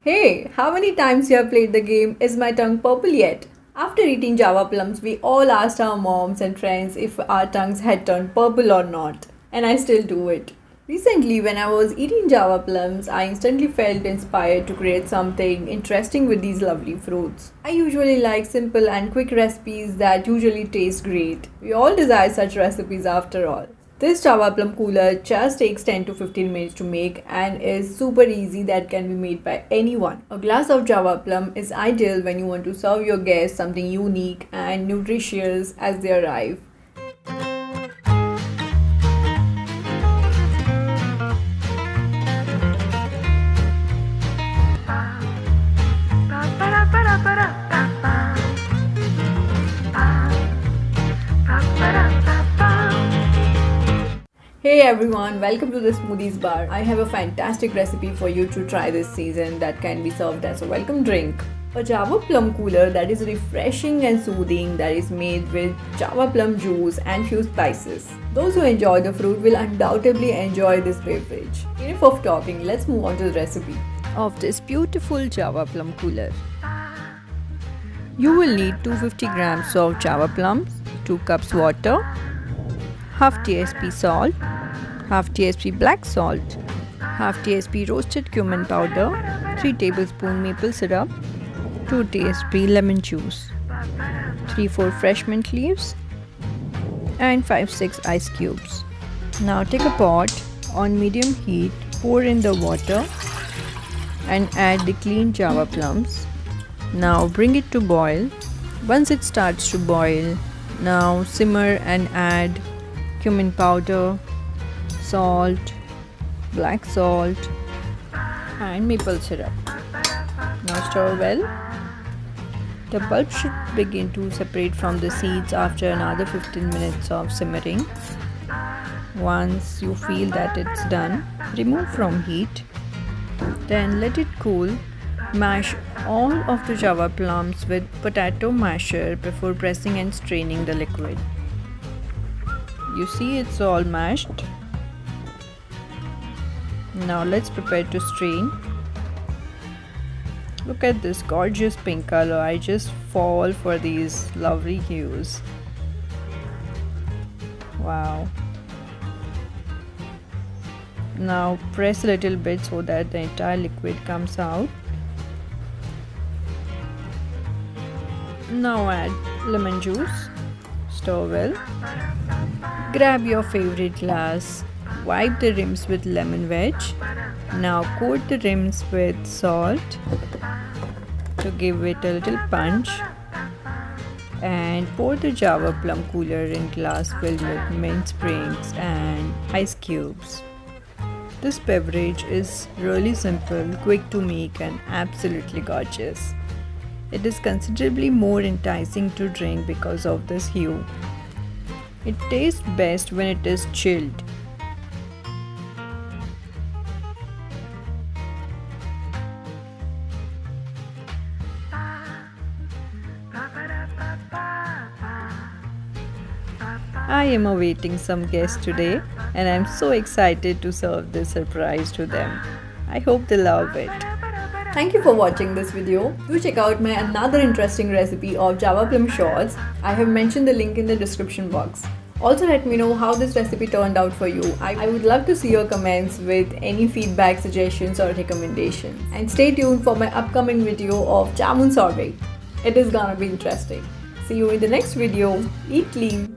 Hey, how many times you have played the game Is My Tongue Purple Yet? After eating Java plums, we all asked our moms and friends if our tongues had turned purple or not. And I still do it. Recently, when I was eating Java plums, I instantly felt inspired to create something interesting with these lovely fruits. I usually like simple and quick recipes that usually taste great. We all desire such recipes after all. This Java Plum cooler just takes 10 to 15 minutes to make and is super easy that can be made by anyone. A glass of Java Plum is ideal when you want to serve your guests something unique and nutritious as they arrive. Hey everyone, welcome to the Smoothies bar. I have a fantastic recipe for you to try this season that can be served as a welcome drink. A Java Plum cooler that is refreshing and soothing, that is made with Java Plum juice and few spices. Those who enjoy the fruit will undoubtedly enjoy this beverage. Enough of talking, let's move on to the recipe of this beautiful Java Plum cooler. You will need 250 grams of Java plums, 2 cups water, half Tsp salt, half Tsp black salt, half Tsp roasted cumin powder, 3 tablespoon maple syrup, 2 Tsp lemon juice, 3-4 fresh mint leaves, and 5-6 ice cubes. Now take a pot on medium heat, pour in the water and add the cleaned Java plums. Now bring it to boil. Once it starts to boil, now simmer and add cumin powder, salt, black salt and maple syrup. Now stir well. The pulp should begin to separate from the seeds after another 15 minutes of simmering. Once you feel that it's done, remove from heat. Then let it cool. Mash all of the Java plums with potato masher before pressing and straining the liquid. You see it's all mashed. Now let's prepare to strain. Look at this gorgeous pink color. I just fall for these lovely hues. Wow. Now press a little bit so that the entire liquid comes out. Now add lemon juice. Stir well. Grab your favorite glass, wipe the rims with lemon wedge. Now coat the rims with salt to give it a little punch and pour the Java Plum cooler in glass filled with mint sprigs and ice cubes. This beverage is really simple, quick to make and absolutely gorgeous. It is considerably more enticing to drink because of this hue. It tastes best when it is chilled. I am awaiting some guests today and I am so excited to serve this surprise to them. I hope they love it. Thank you for watching this video. Do check out my another interesting recipe of Java Plum shorts. I have mentioned the link in the description box. Also let me know how this recipe turned out for you. I would love to see your comments with any feedback, suggestions or recommendations. And stay tuned for my upcoming video of Jamun Sherbet. It is gonna be interesting. See you in the next video. Eat clean.